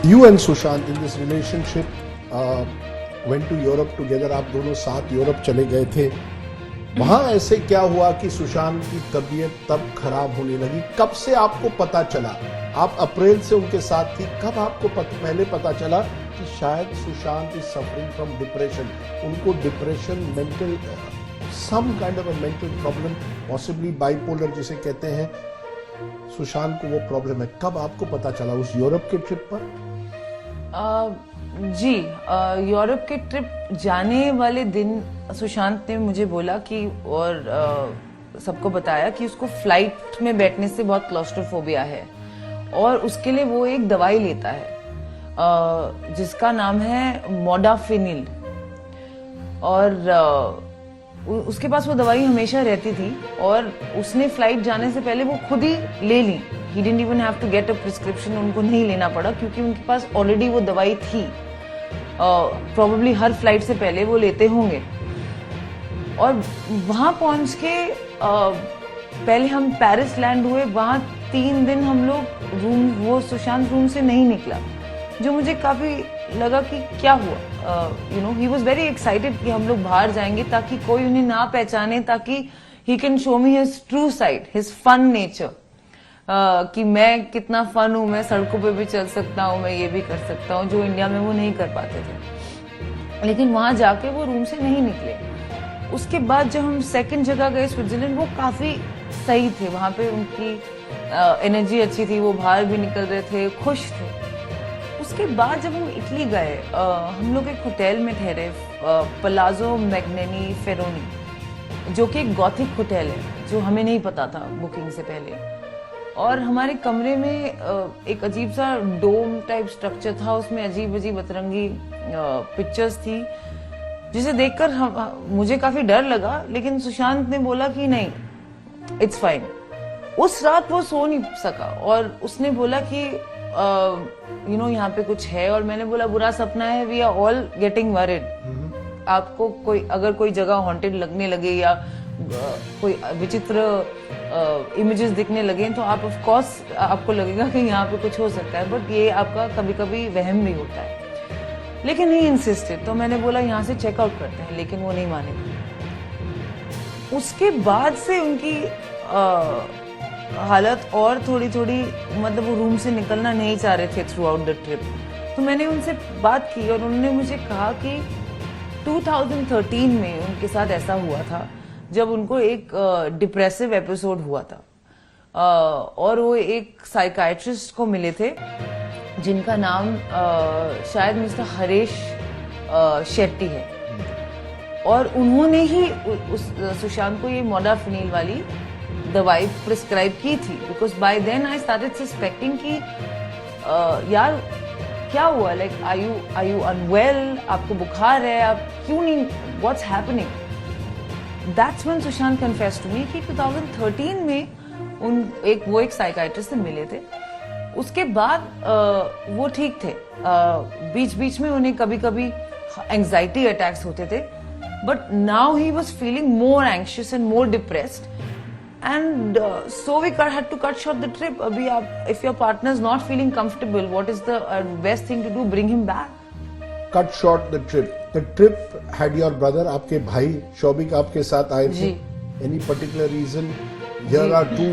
You and Sushant in this relationship went to Europe together. आप दोनों साथ Europe चले गए थे. वहां ऐसे क्या हुआ कि सुशांत की तबीयत तब खराब होने लगी? कब से आपको पता चला? आप अप्रैल से उनके साथ थी. कब आपको पहले पता चला कि शायद Sushant is suffering from depression? उनको depression, mental, some kind of a mental problem, possibly bipolar जिसे कहते हैं, सुशांत को वो प्रॉब्लम है. कब आपको पता चला? उस यूरोप के ट्रिप पर? जी, यूरोप के ट्रिप जाने वाले दिन सुशांत ने मुझे बोला कि, और सबको बताया कि उसको फ्लाइट में बैठने से बहुत क्लॉस्ट्रोफोबिया है और उसके लिए वो एक दवाई लेता है जिसका नाम है मोडाफिनिल. और उसके पास वो दवाई हमेशा रहती थी और उसने फ्लाइट जाने से पहले वो खुद ही ले ली. He didn't even have to get a prescription. उनको नहीं लेना पड़ा क्योंकि उनके पास ऑलरेडी वो दवाई थी. प्रोबेबली हर फ्लाइट से पहले वो लेते होंगे. और वहां पहुंच के पहले हम पेरिस लैंड हुए. वहां 3 दिन हम लोग वो सुशांत रूम से नहीं निकला, जो मुझे काफी लगा कि क्या हुआ. ही वॉज वेरी एक्साइटेड कि हम लोग बाहर जाएंगे ताकि कोई उन्हें ना पहचाने, ताकि he can show me his true side, his fun nature, कि मैं कितना फन हूं, मैं सड़कों पे भी चल सकता हूं, मैं ये भी कर सकता हूं, जो इंडिया में वो नहीं कर पाते थे. लेकिन वहां जाके वो रूम से नहीं निकले. उसके बाद जब हम सेकंड जगह गए स्विट्जरलैंड, वो काफी सही थे. वहां पे उनकी एनर्जी अच्छी थी, वो बाहर भी निकल रहे थे, खुश थे. उसके बाद जब हम इटली गए, हम लोग एक होटल में ठहरे, पलाजो मैग्नेनी फेरोनी, जो कि एक गॉथिक होटल है, जो हमें नहीं पता था बुकिंग से पहले. और हमारे कमरे में एक अजीब सा डोम टाइप स्ट्रक्चर था, उसमें अजीब अजीब अतरंगी पिक्चर्स थी, जिसे देखकर मुझे काफी डर लगा. लेकिन सुशांत ने बोला कि नहीं, इट्स फाइन. उस रात वो सो नहीं सका और उसने बोला कि यहाँ पे कुछ है. और मैंने बोला बुरा सपना है, we are all getting worried. आपको अगर कोई जगह हॉन्टेड लगने लगे या कोई विचित्र इमेजेस दिखने लगे तो आप ऑफ कोर्स आपको लगेगा कि यहाँ पे कुछ हो सकता है, बट ये आपका कभी कभी वहम भी होता है. लेकिन ही इंसिस्टेड. तो मैंने बोला यहाँ से चेकआउट करते हैं, लेकिन वो नहीं माने. उसके बाद से उनकी हालत और थोड़ी थोड़ी, मतलब वो रूम से निकलना नहीं चाह रहे थे थ्रू आउट द ट्रिप. तो मैंने उनसे बात की और उन्होंने मुझे कहा कि 2013 में उनके साथ ऐसा हुआ था जब उनको एक डिप्रेसिव एपिसोड हुआ था. और वो एक साइकाइट्रिस्ट को मिले थे जिनका नाम शायद मिस्टर हरेश शेट्टी है. और उन्होंने ही सुशांत को ये मोडाफिनिल वाली दवाई प्रिस्क्राइब की थी. Because by then I started suspecting कि यार क्या हुआ, लाइक आर यू अनवेल, आपको बुखार है, आप क्यों नहीं, what's happening. That's when Sushant confessed to me कि 2013 में वो एक साइकाइट्रिस्ट से मिले थे. उसके बाद वो ठीक थे. बीच बीच में उन्हें कभी कभी एंजाइटी अटैक्स होते थे, but now he was feeling more anxious and more depressed. And so we had to cut short the trip. अभी आप, if your partner is not feeling comfortable, what is the best thing to do? Bring him back. Cut short the trip. The trip had your brother, आपके भाई शौबिक आपके साथ आए थे. Any particular reason? Here are two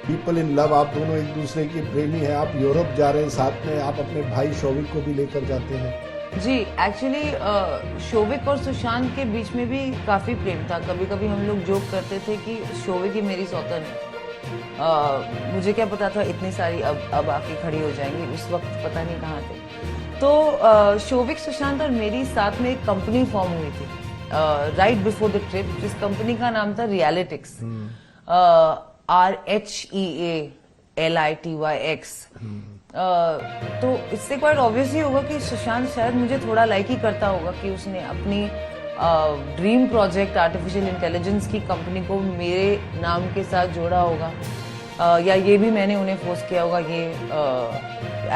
people in love. आप दोनों एक दूसरे के प्रेमी हैं. आप यूरोप जा रहे हैं साथ में, आप अपने भाई शौबिक को भी लेकर जाते हैं. जी, एक्चुअली शोविक और सुशांत के बीच में भी काफी प्रेम था. कभी कभी हम लोग जोक करते थे कि शोविक ही मेरी सौतन है. मुझे क्या पता था इतनी सारी अब आके खड़ी हो जाएंगी, उस वक्त पता नहीं कहाँ थे. तो शोविक, सुशांत और मेरी साथ में एक कंपनी फॉर्म हुई थी राइट बिफोर द ट्रिप, जिस कंपनी का नाम था रियलिटिक्स. RHEALITYX. तो इससे क्वाइट ऑब्वियस ही होगा कि सुशांत शायद मुझे थोड़ा लाइक ही करता होगा कि उसने अपनी ड्रीम प्रोजेक्ट आर्टिफिशियल इंटेलिजेंस की कंपनी को मेरे नाम के साथ जोड़ा होगा. या ये भी मैंने उन्हें फोर्स किया होगा, ये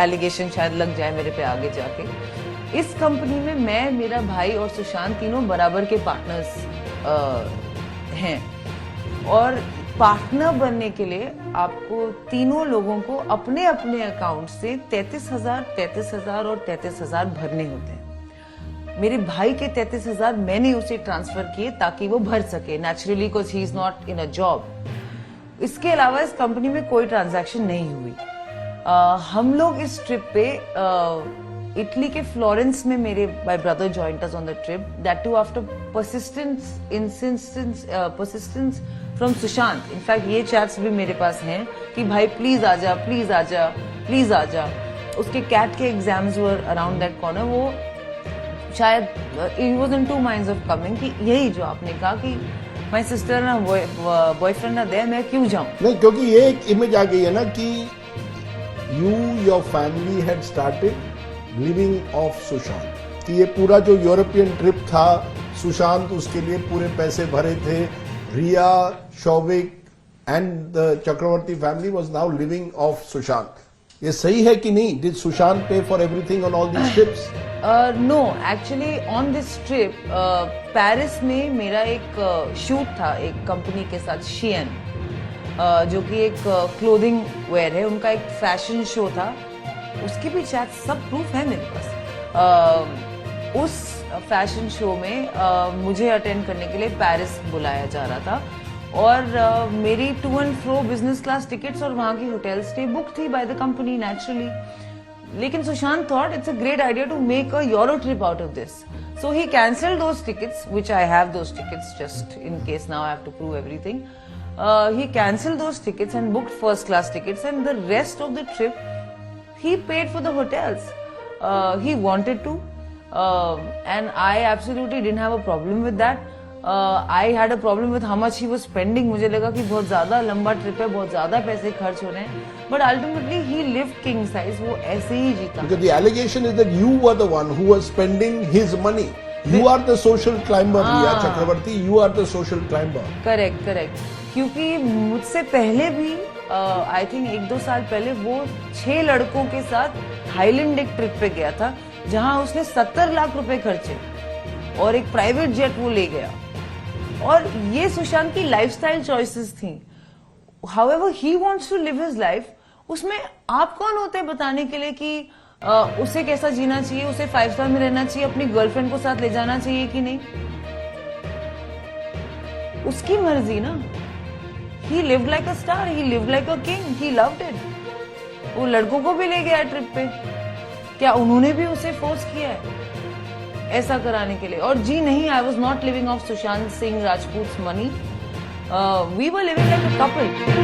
एलिगेशन शायद लग जाए मेरे पे आगे जाके. इस कंपनी में मैं, मेरा भाई और सुशांत तीनों बराबर के पार्टनर्स हैं. और पार्टनर बनने के लिए आपको तीनों लोगों को अपने अपने अकाउंट से 33,000 और 33,000 भरने होते हैं। मेरे भाई के 33,000 मैंने उसे ट्रांसफर किए ताकि वो भर सके, naturally, because he is not in a job. इसके अलावा इस कंपनी में कोई ट्रांजैक्शन नहीं हुई। हम लोग इस ट्रिप पे इटली के फ्लोरेंस में मेरे my brother joined us on the trip, that too after persistence from Sushant. In fact ये चैट्स भी मेरे पास हैं कि भाई प्लीज आजा, प्लीज आजा, प्लीज आजा। उसके कैट के exams were around that corner. वो शायद he was in two minds of coming, कि यही जो आपने कहा कि माय सिस्टर ना बॉयफ्रेंड ना दे, मैं क्यों जाऊं। नहीं, क्योंकि ये एक इमेज आ गई है ना कि your family had started living off Sushant, कि ये पूरा जो यूरोपियन ट्रिप था, सुशांत उसके लिए पूरे पैसे भरे थे। Rhea, Showik and the Chakraborty family was now living off Sushant. ये सही है कि नहीं? Did Sushant pay for everything on all these trips? No, actually on this trip Paris में मेरा एक शूट था एक कंपनी के साथ, शियन, जो कि एक क्लोथिंग वेयर है, उनका एक फैशन शो था। उसके भी शायद सब प्रूफ है मेरे पास। उस फैशन शो में मुझे अटेंड करने के लिए पेरिस बुलाया जा रहा था, और मेरी to and fro business class tickets और वहां की होटल स्टे बुक थी बाय द कंपनी, नेचुरली। लेकिन Sushant thought it's a great idea to make a Euro trip out of this, so he cancelled those tickets, which I have those tickets just in case now I have to prove everything. He cancelled those tickets and booked first class tickets, and the rest of the trip he paid for the hotels. He wanted to, and I absolutely didn't have a problem with that. I had a problem with how much he was spending. मुझे लगा कि बहुत ज्यादा लंबा trip है, बहुत ज्यादा पैसे खर्च हो रहे हैं, but ultimately he lived king size. वो ऐसे ही जीता। Because the allegation is that you were the one who was spending his money. You are the social climber, Riya Chakravarti. You are the social climber. Correct correct, क्योंकि मुझसे पहले भी I think 1-2 साल पहले वो 6 लड़कों के साथ थाईलैंड एक ट्रिप पे गया था, जहां उसने 70 लाख रुपए खर्चे और एक प्राइवेट जेट वो ले गया। और ये सुशांत की लाइफस्टाइल चॉइसेस थी। However he wants to live his life, उसमें आप कौन होते हैं बताने के लिए कि उसे कैसा जीना चाहिए, उसे 5 स्टार में रहना चाहिए, अपनी गर्लफ्रेंड को साथ ले जाना चाहिए कि नहीं, उसकी मर्जी ना। He lived like a star, he lived like a king, he loved it. वो लड़कों को भी ले गया ट्रिप पे, क्या उन्होंने भी उसे फोर्स किया है ऐसा कराने के लिए? और जी नहीं, I was not living off Sushant Singh Rajput's money. We were living like a couple.